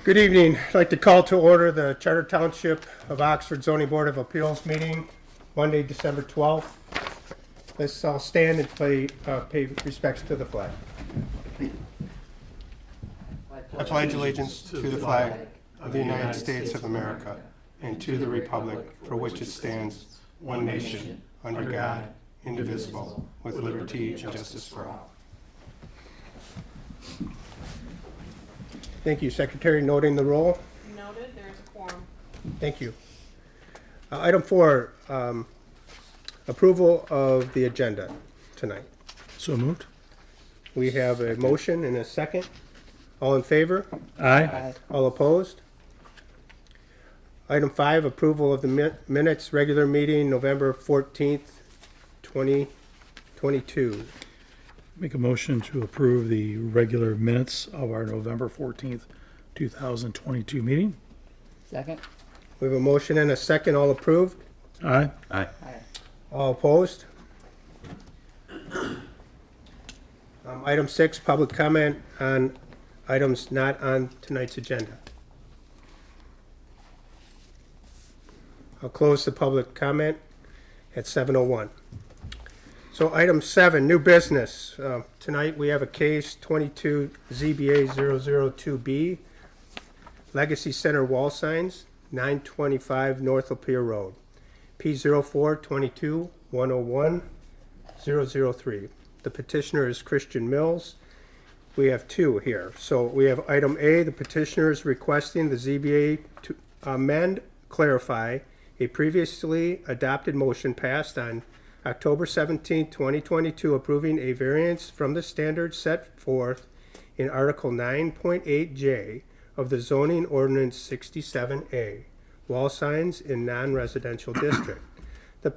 Good evening. I'd like to call to order the Charter Township of Oxford Zoning Board of Appeals meeting, Monday, December 12th. Let's all stand and pay respects to the flag. I pledge allegiance to the flag of the United States of America and to the republic for which it stands, one nation, under God, indivisible, with liberty and justice for all. Thank you, Secretary. Noting the roll. Noted, there is a quorum. Thank you. Item 4, approval of the agenda tonight. So moved. We have a motion and a second. All in favor? Aye. All opposed? Item 5, approval of the minutes, regular meeting, November 14th, 2022. Make a motion to approve the regular minutes of our November 14th, 2022 meeting. Second. We have a motion and a second. All approved? Aye. Aye. All opposed? Item 6, public comment on items not on tonight's agenda. I'll close the public comment at 7:01. So item 7, new business. Tonight we have a case 22 ZBA 002B, Legacy Center wall signs, 925 North Lapeer Road, P0422101003. The petitioner is Christian Mills. We have 2 here. So we have item A, the petitioner is requesting the ZBA to amend, clarify a previously adopted motion passed on October 17, 2022, approving a variance from the standards set forth in Article 9.8J of the zoning ordinance 67A, wall signs in non-residential district. The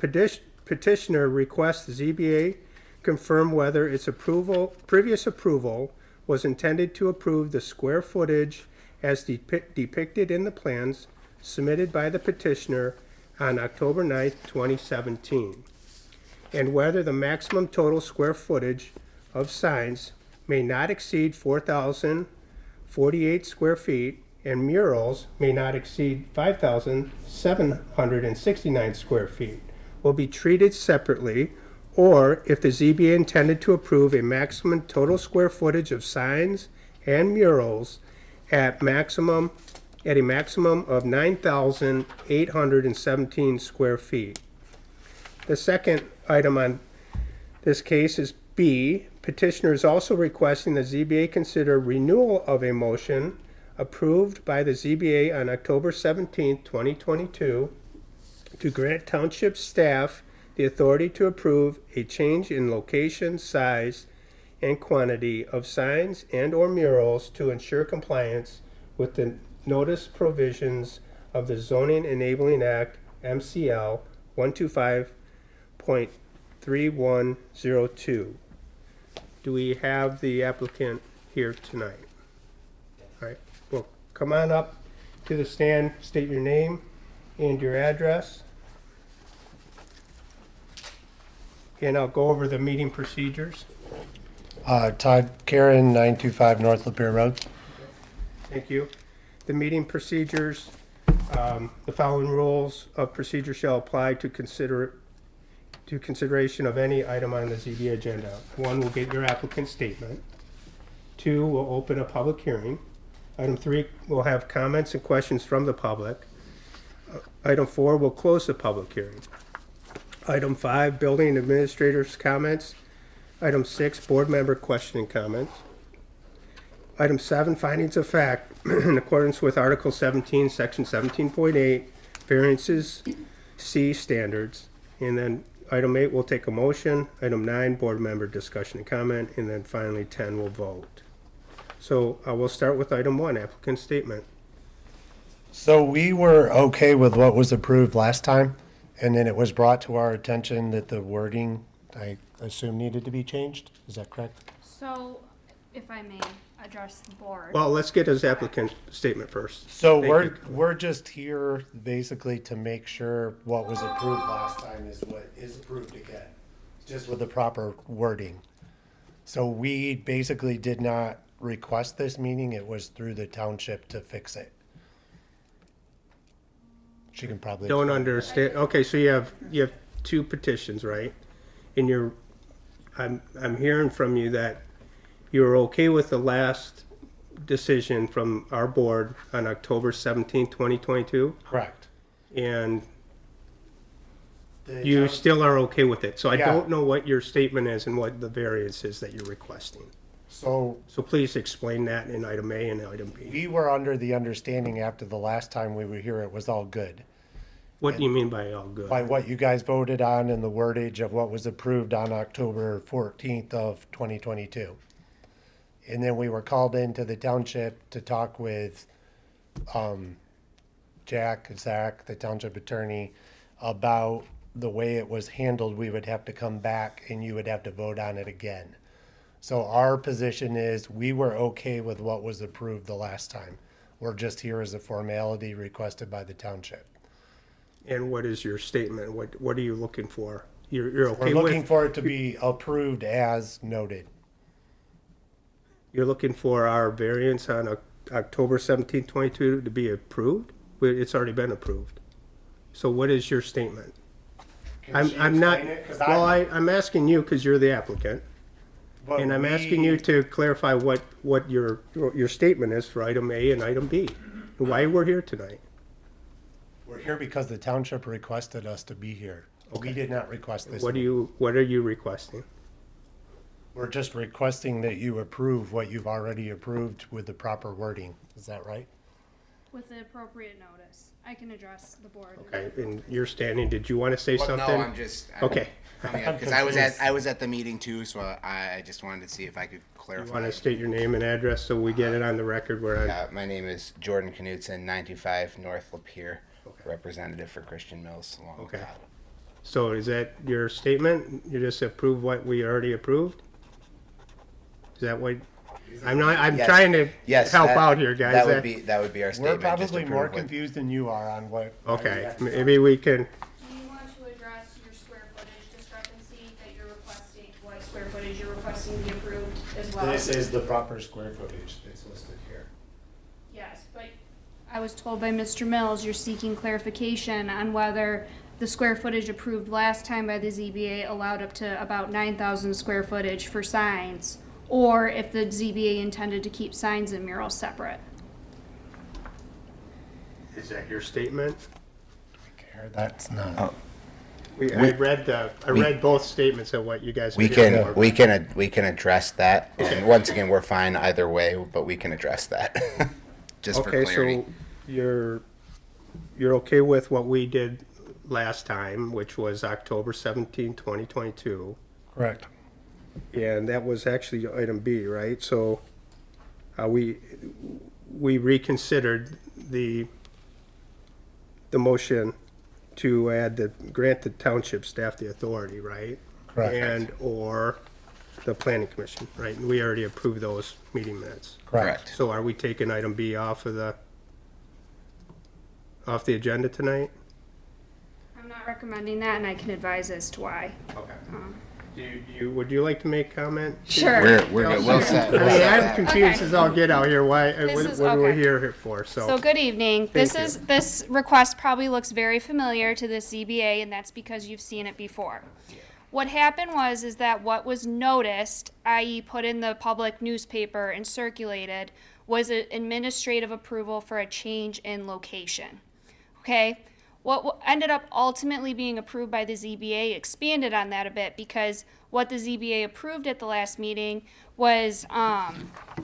petitioner requests the ZBA confirm whether its previous approval was intended to approve the square footage as depicted in the plans submitted by the petitioner on October 9, 2017. And whether the maximum total square footage of signs may not exceed 4,048 square feet and murals may not exceed 5,769 square feet will be treated separately, or if the ZBA intended to approve a maximum total square footage of signs and murals at a maximum of 9,817 square feet. The second item on this case is B. Petitioner is also requesting the ZBA consider renewal of a motion approved by the ZBA on October 17, 2022 to grant township staff the authority to approve a change in location, size, and quantity of signs and or murals to ensure compliance with the notice provisions of the Zoning Enabling Act, MCL 125.3102. Do we have the applicant here tonight? All right, well, come on up to the stand, state your name and your address. And I'll go over the meeting procedures. Todd Karen, 925 North Lapeer Road. Thank you. The meeting procedures, the following rules of procedure shall apply to consideration of any item on the ZBA agenda. 1, we'll get your applicant statement. 2, we'll open a public hearing. Item 3, we'll have comments and questions from the public. Item 4, we'll close the public hearing. Item 5, building administrator's comments. Item 6, board member question and comments. Item 7, findings of fact in accordance with Article 17, Section 17.8, variances C standards. And then item 8, we'll take a motion. Item 9, board member discussion and comment. And then finally 10, we'll vote. So we'll start with item 1, applicant statement. So we were okay with what was approved last time, and then it was brought to our attention that the wording, I assume, needed to be changed. Is that correct? So, if I may address the board. Well, let's get his applicant statement first. So Thank we're just here basically to make sure what was approved last time is what is approved again, just with the proper wording. So we basically did not request this meeting, it was through the township to fix it. She can probably. Don't understand, okay, so you have two petitions, right? And I'm hearing from you that you're okay with the last decision from our board on October 17th, 2022, Correct. and you still are okay with it. So I Yeah. don't know what your statement is and what the variance is that you're requesting. So So please explain that in item A and item B. we were under the understanding after the last time we were here, it was all good. What do you mean by all good? By what you guys voted on and the wordage of what was approved on October 14th of 2022. And then we were called into the township to talk with Zach, the township attorney, about the way it was handled. We would have to come back and you would have to vote on it again. So our position is we were okay with what was approved the last time. We're just here as a formality requested by the township. And what is your statement? What are you looking for? You're We're okay looking with, for it to be approved as noted. you're looking for our variance on October 17th, 22 to be approved? Well, it's already been approved. So what is your statement? I'm not, well, I'm asking you because you're the applicant. And I'm asking you to clarify what your statement is for item A and item B, and why we're here tonight. We're here because the township requested us to be here. We did not request this. What are you requesting? We're just requesting that you approve what you've already approved with the proper wording. Is that right? With the appropriate notice, I can address the board. Okay, and you're standing, did you want to say Well, something? no, I'm just. Okay. Because I was at the meeting too, so I just wanted to see if I could You clarify. want to state your name and address so we get it on the record where My name is Jordan Knudsen, 925 North Lapeer, representative for Christian Mills. Along with Okay. Todd. So is that your statement? You just approve what we already approved? Is that what, I'm Yes. trying to Yes, help that- out here, guys. That would be our We're statement. just probably approve more what- confused than you are on what. Okay, maybe we can, Do you want to address your square footage discrepancy that you're requesting, what square footage you're requesting be approved as well? This is the proper square footage that's listed here. Yes, but I was told by Mr. Mills, you're seeking clarification on whether the square footage approved last time by the ZBA allowed up to about 9,000 square footage for signs, or if the ZBA intended to keep signs and murals separate. is that your statement? Care, that's not. I read both statements of what you guys. We are here can for. we can address that. And once again, we're fine either way, but we can address that. Just for Okay, clarity. so you're okay with what we did last time, which was October 17, 2022, Correct. and that was actually item B, right? So we reconsidered the motion to grant the township staff the authority, right? Correct. And or the planning commission, right? And we already approved those meeting minutes. Correct. So are we taking item B off the agenda tonight? I'm not recommending that, and I can advise as to why. Okay. Would you like to make comment? Sure. We're good. Well set. I mean, I'm confused Okay. as all get out here. Why, This what is- are we okay. here for? So good evening. Thank This request probably looks very familiar to the CBA, and that's because you've seen it before. What happened is that what was noticed, i.e. put in the public newspaper and circulated, was an administrative approval for a change in location. Okay? What ended up ultimately being approved by the ZBA expanded on that a bit, because what the ZBA approved at the last meeting was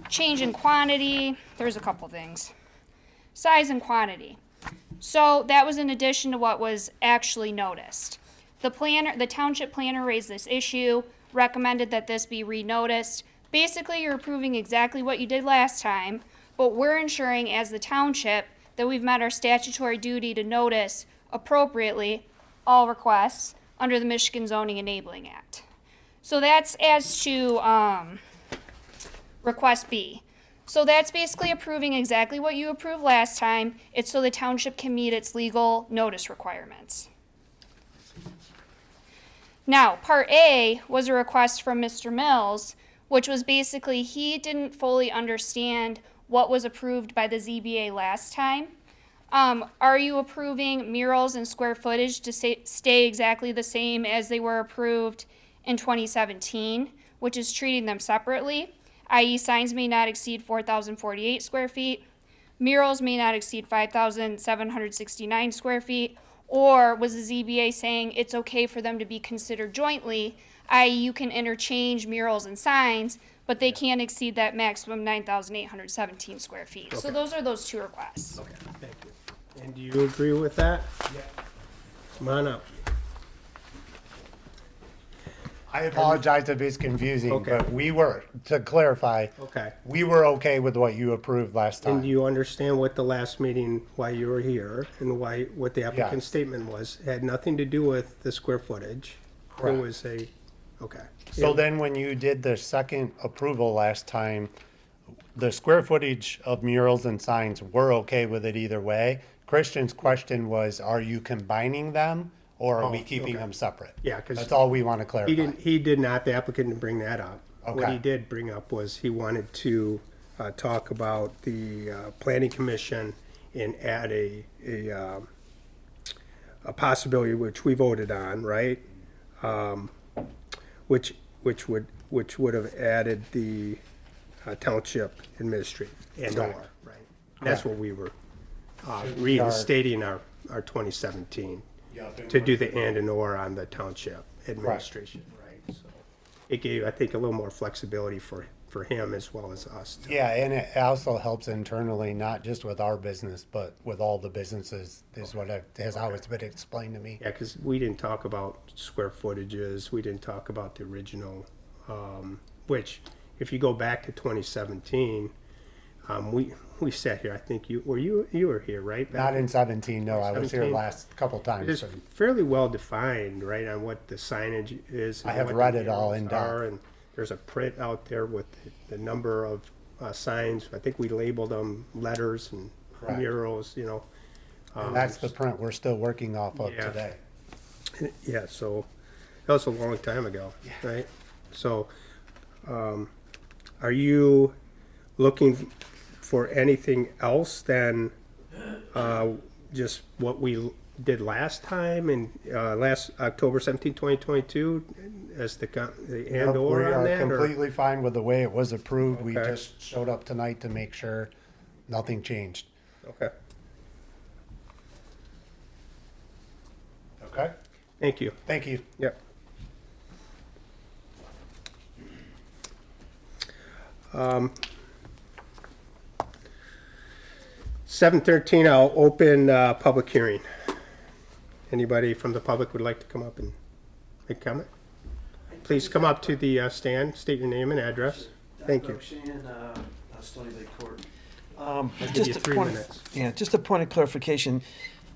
change in quantity. There's a couple things. Size and quantity. So that was in addition to what was actually noticed. The township planner raised this issue, recommended that this be renoticed. Basically, you're approving exactly what you did last time, but we're ensuring as the township that we've met our statutory duty to notice appropriately all requests under the Michigan Zoning Enabling Act. So that's as to request B. So that's basically approving exactly what you approved last time. It's so the township can meet its legal notice requirements. Now, Part A was a request from Mr. Mills, which was basically he didn't fully understand what was approved by the ZBA last time. Are you approving murals and square footage to stay exactly the same as they were approved in 2017, which is treating them separately, i.e. signs may not exceed 4,048 square feet, murals may not exceed 5,769 square feet, or was the ZBA saying it's okay for them to be considered jointly, i.e. you can interchange murals and signs, but they can't exceed that maximum 9,817 square feet. So Okay. those are those two requests. Okay, thank you. And do you agree with that? Yeah. Come on up. I apologize if it's confusing, Okay. but we were, to clarify, Okay. we were okay with what you approved last And time. do you understand what the last meeting, why you were here, and what the applicant's Yes. statement was? It had nothing to do with the square footage. Correct. It was okay. So then when you did the second approval last time, the square footage of murals and signs, we're okay with it either way. Christian's question was, are you combining them or are we keeping okay. them separate? Yeah, 'cause That's all we want to clarify. He did not, the applicant didn't bring that up. What Okay. he did bring up was he wanted to talk about the planning commission and add a possibility which we voted on, right? Which would have added the township administrator and or, Correct. right? That's what we were reinstating our 2017 to do the and or on the township administration, right? So it gave, I think, a little more flexibility for him as well as us. Yeah, and it also helps internally, not just with our business, but with all the businesses, is what has always been explained to me. Yeah, because we didn't talk about square footages, we didn't talk about the original, which, if you go back to 2017, we sat here, I think you were here, right? Not in 17, no, I was here 17? last couple times. It's fairly well defined, right, on what the signage is. and I have what read the it all arrows in are, depth. And there's a print out there with the number of signs. I think we labeled them letters and Correct. murals, you know. And that's the print we're still working off of Yeah. today. Yeah, so that was a long time ago, right? So, are you looking for anything else than just what we did last time and last October 17, 2022 as the and Yep, or we on are that? Or? completely fine with the way it was approved. We Okay. just showed up tonight to make sure nothing changed. Okay, Okay? thank you. Thank you. Yep. 7:13, I'll open public hearing. Anybody from the public would like to come up and make a comment? Please come up to the stand, state your name and address. Thank you. Shan, Stony Lake Court. I'll give Just you a 3 point- minutes. Yeah, just a point of clarification,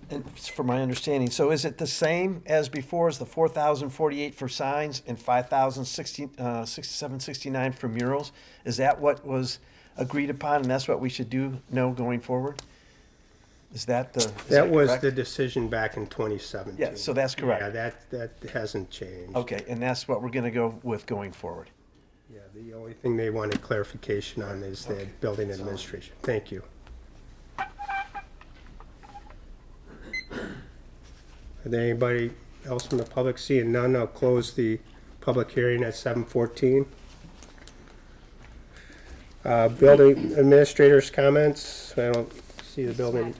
and for my understanding, so is it the same as before, as the 4,048 for signs and 5,067.69 for murals? Is that what was agreed upon, and that's what we should know going forward? Is that the? is That was correct? the decision back in 2017. Yeah, so that's correct. Yeah, that hasn't changed. Okay, and that's what we're gonna go with going forward. Yeah, the only thing they wanted clarification on is the building administration. Thank you. Are there anybody else from the public? Seeing none, I'll close the public hearing at 7:14. Building administrator's comments. I don't see the building.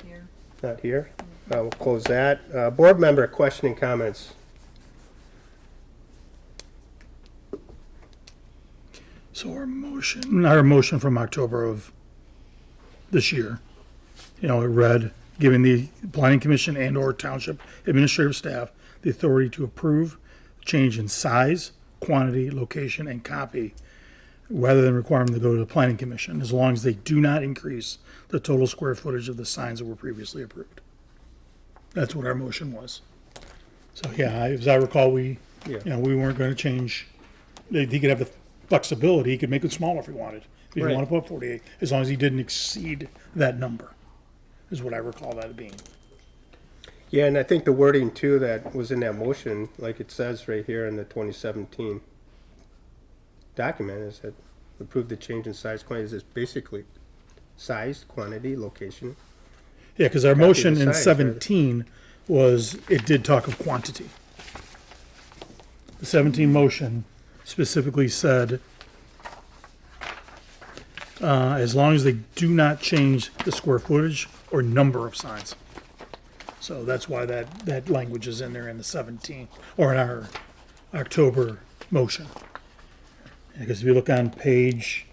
Not here. We'll close that. Board member questioning comments. So our motion from October of this year, it read, giving the planning commission and or township administrative staff the authority to approve change in size, quantity, location, and copy, rather than requiring them to go to the planning commission, as long as they do not increase the total square footage of the signs that were previously approved. That's what our motion was. So, yeah, as I recall, we weren't gonna change, he could have the flexibility, he could make it smaller if he wanted. If he didn't Right. want to put 48, as long as he didn't exceed that number, is what I recall that being. Yeah, and I think the wording too that was in that motion, like it says right here in the 2017 document, is that approve the change in size, quantity, is basically size, quantity, location. Yeah, because our Copy the motion in signs, right? 17 was, it did talk of quantity. The 17 motion specifically said, as long as they do not change the square footage or number of signs. So that's why that language is in there in the 17, or in our October motion. Because if you look on page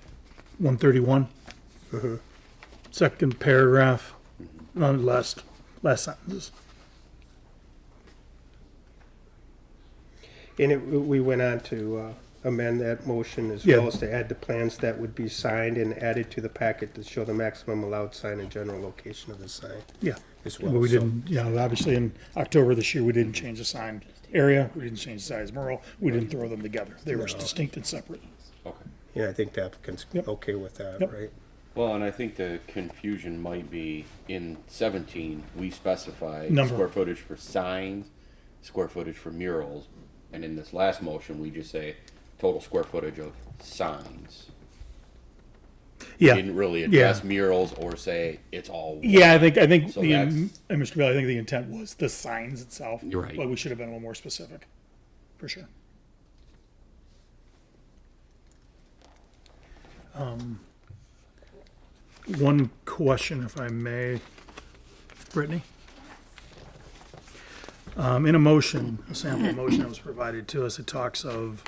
131, second paragraph, last sentences. And we went on to amend that motion as Yeah. well as to add the plans that would be signed and added to the packet to show the maximum allowed sign and general location of the sign Yeah. as But well. we So- didn't, obviously in October this year, we didn't change the sign area, we didn't change the size mural, we didn't throw them together. They were distinct and separate. Okay. Yeah, I think the applicant's Yep. okay with that, Yep. right? Well, and I think the confusion might be in 17, we specify Number. square footage for signs, square footage for murals, and in this last motion, we just say total square footage of signs. We Yeah, didn't really Yeah. address murals or say it's all. yeah, I think, So the, that's- Mr. Bailey, I think the intent was the signs itself. You're right. But we should have been a little more specific, for sure. One question, if I may, Brittany? In a motion, a sample motion that was provided to us, it talks of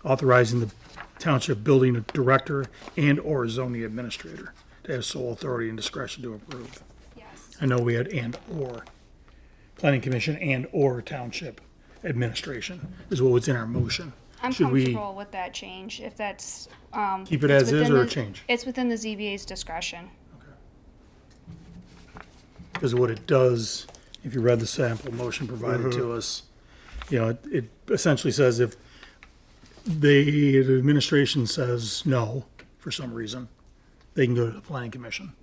authorizing the township building director and/or zoning administrator to have sole authority and discretion to approve. Yes. I know we had and/or, planning commission and/or township administration is what was in our motion. I'm Should we comfortable with that change, if that's, keep it it's as is within or the- change? It's within the ZBA's discretion. Because what it does, if you read the sample motion provided to us, it essentially says if the administration says no for some reason, they can go to the planning commission.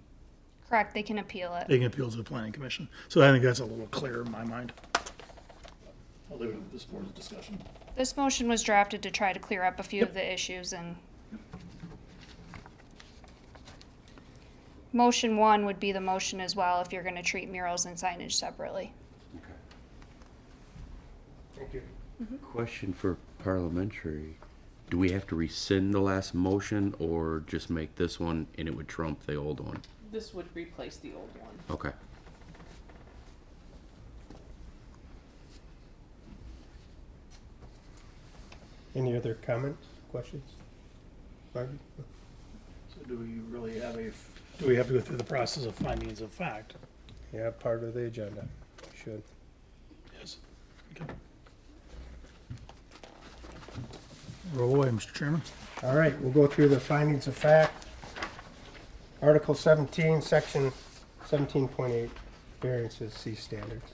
Correct, they can appeal it. They can appeal to the planning commission. So I think that's a little clearer in my mind. I'll leave it to this board's discussion. This motion was drafted to try to clear up a few of the issues, and motion one would be the motion as well if you're gonna treat murals and signage separately. Thank you. Question for parliamentary. Do we have to rescind the last motion or just make this one and it would trump the old one? This would replace the old one. Okay. Any other comments, questions? Barbie? So do we really have do we have to go through the process of findings of fact? Yeah, part of the agenda, should. Yes. Okay. Roll away, Mr. Chairman. All right, we'll go through the findings of fact. Article 17, Section 17.8, variances, C standards.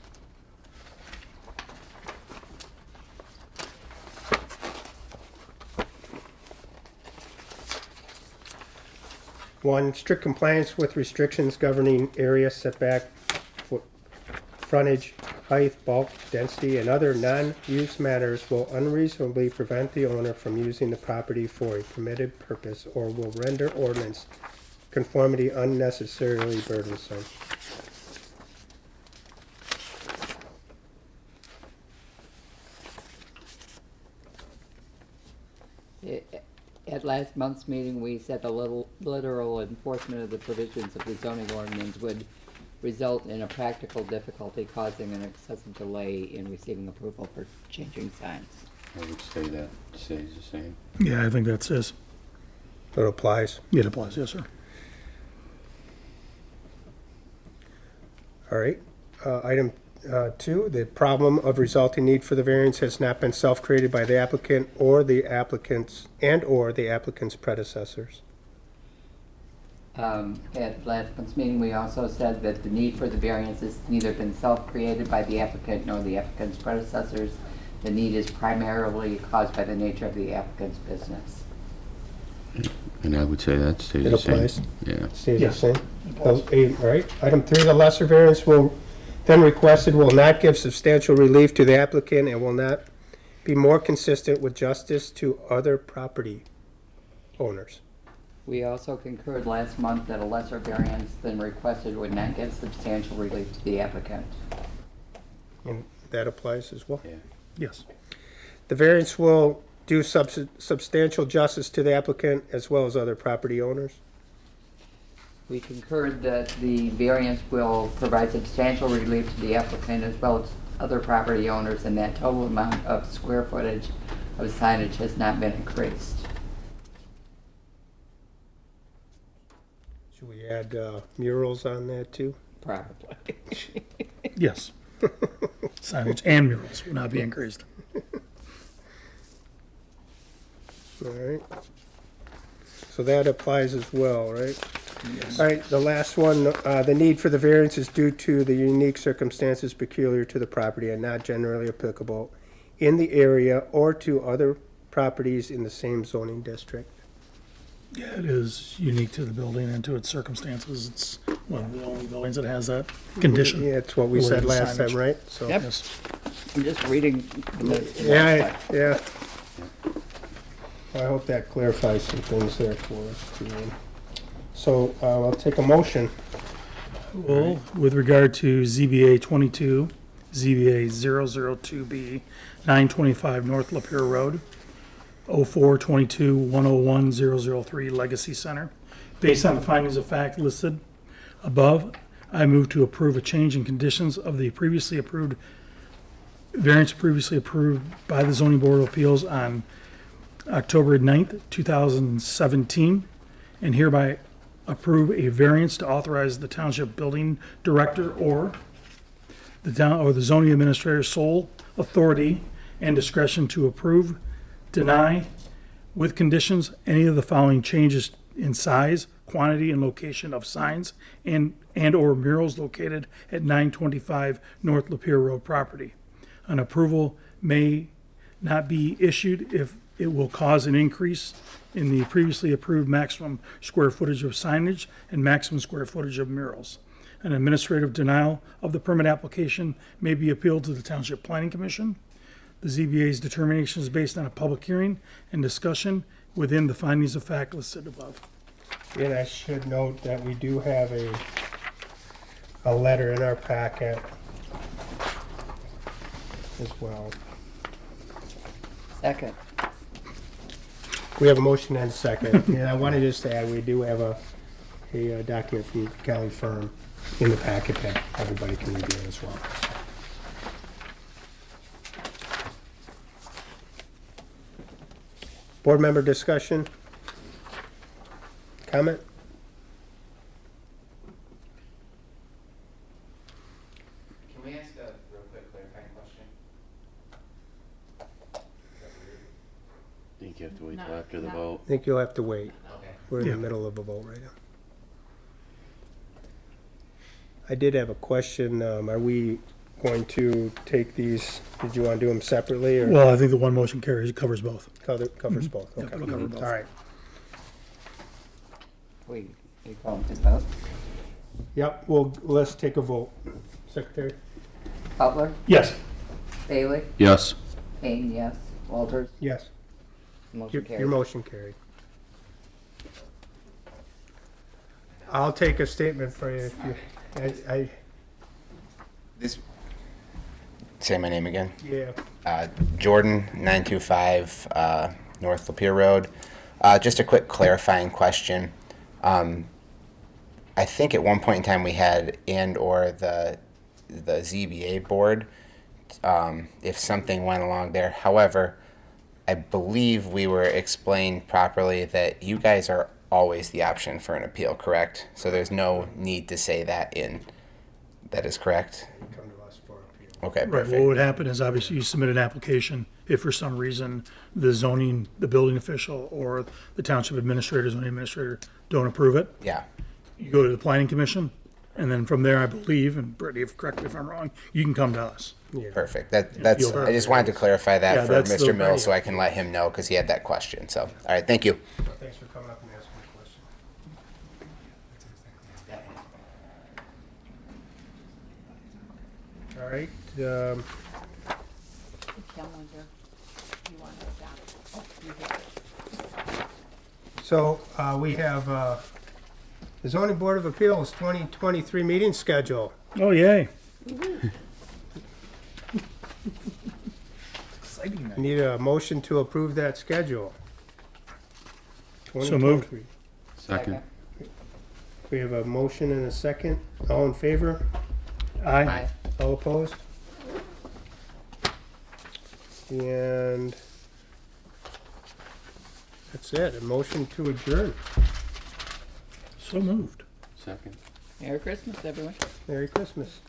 One, strict compliance with restrictions governing area setback, frontage, height, bulk, density, and other non-use matters will unreasonably prevent the owner from using the property for a permitted purpose or will render ordinance conformity unnecessarily burdensome. At last month's meeting, we said the literal enforcement of the provisions of the zoning ordinance would result in a practical difficulty causing an excessive delay in receiving approval for changing signs. I would say that stays the same. Yeah, I think that says, It applies. it applies, yes, sir. All right. Item 2, the problem of resulting need for the variance has not been self-created by the applicant or the applicant's predecessors. At last month's meeting, we also said that the need for the variance has neither been self-created by the applicant nor the applicant's predecessors. The need is primarily caused by the nature of the applicant's business. And I would say that stays It the same. applies. Yeah. Stays Yeah. the same. All right. Item 3, the lesser variance will then requested will not give substantial relief to the applicant and will not be more consistent with justice to other property owners. We also concurred last month that a lesser variance than requested would not get substantial relief to the applicant. And that applies as well. Yeah. Yes. The variance will do substantial justice to the applicant as well as other property owners. We concurred that the variance will provide substantial relief to the applicant as well as other property owners, and that total amount of square footage of signage has not been increased. Should we add murals on that too? Probably. Yes. Signage and murals will not be increased. All right. So that applies as well, right? All right, the last one, the need for the variance is due to the unique circumstances peculiar to the property and not generally applicable in the area or to other properties in the same zoning district. Yeah, it is unique to the building and to its circumstances. It's one of the only buildings that has that condition. Yeah, it's what we said related to last time, signage. right? So, Yep. Yes. I'm just reading the notes. yeah, yeah. I hope that clarifies some things there for us too. So, I'll take a motion. Well, with regard to ZBA 22, ZBA 002B, 925 North Lapeer Road, 0422-101-003 Legacy Center. Based on the findings of fact listed above, I move to approve a change in conditions of the previously approved, variance previously approved by the Zoning Board of Appeals on October 9th, 2017, and hereby approve a variance to authorize the township building director or the town or the zoning administrator's sole authority and discretion to approve, deny, with conditions, any of the following changes in size, quantity, and location of signs and/or murals located at 925 North Lapeer Road property. An approval may not be issued if it will cause an increase in the previously approved maximum square footage of signage and maximum square footage of murals. An administrative denial of the permit application may be appealed to the Township Planning Commission. The ZBA's determination is based on a public hearing and discussion within the findings of fact listed above. And I should note that we do have a letter in our packet as well. Second. We have a motion and a second. And I want to just add, we do have a document from Kelly Firm in the packet that everybody can review as well. Board member discussion? Comment? Can we ask a real quick clarifying question? I think you have to wait till No, after the no. vote. I think you'll have to wait. Okay. We're in the Yeah. middle of a vote right now. I did have a question. Are we going to take these, did you want to do them separately or Well, I think the one motion carries, it covers both. covers both? Yep, Okay. it'll cover both. All right. We call them to vote. Yep, well, let's take a vote. Secretary? Butler, Yes. Bailey, Yes. Kane, yes. Walters, Yes. motion Your carries. motion carried. I'll take a statement for you if you, This. Say my name again. yeah. Jordan, 925 North Lapeer Road. Just a quick clarifying question. I think at one point in time we had and/or the ZBA board, if something went along there. However, I believe we were explained properly that you guys are always the option for an appeal, correct? So there's no need to say that in. That is correct? Come to us for appeal. Okay, Right, perfect. what would happen is obviously you submit an application, if for some reason the zoning, the building official or the township administrator, zoning administrator don't approve it, Yeah. you go to the planning commission, and then from there, I believe, and Brittany, correct me if I'm wrong, you can come to us. Perfect. That's. you'll- I just wanted to clarify that Yeah, for that's the- Mr. Mills so I can let him know because he had that question. So, all right, thank you. Thanks for coming up and asking the question. All right, Calendar. You want to adopt? Oh, you have it. So, we have, the zoning board of appeals 2023 meeting schedule. Oh, yay. Exciting night. Need a motion to approve that schedule. So moved. 2023. Second. We have a motion and a second. All in favor? Aye. All opposed? And that's it. A motion to adjourn. So moved. Second. Merry Christmas, everyone. Merry Christmas.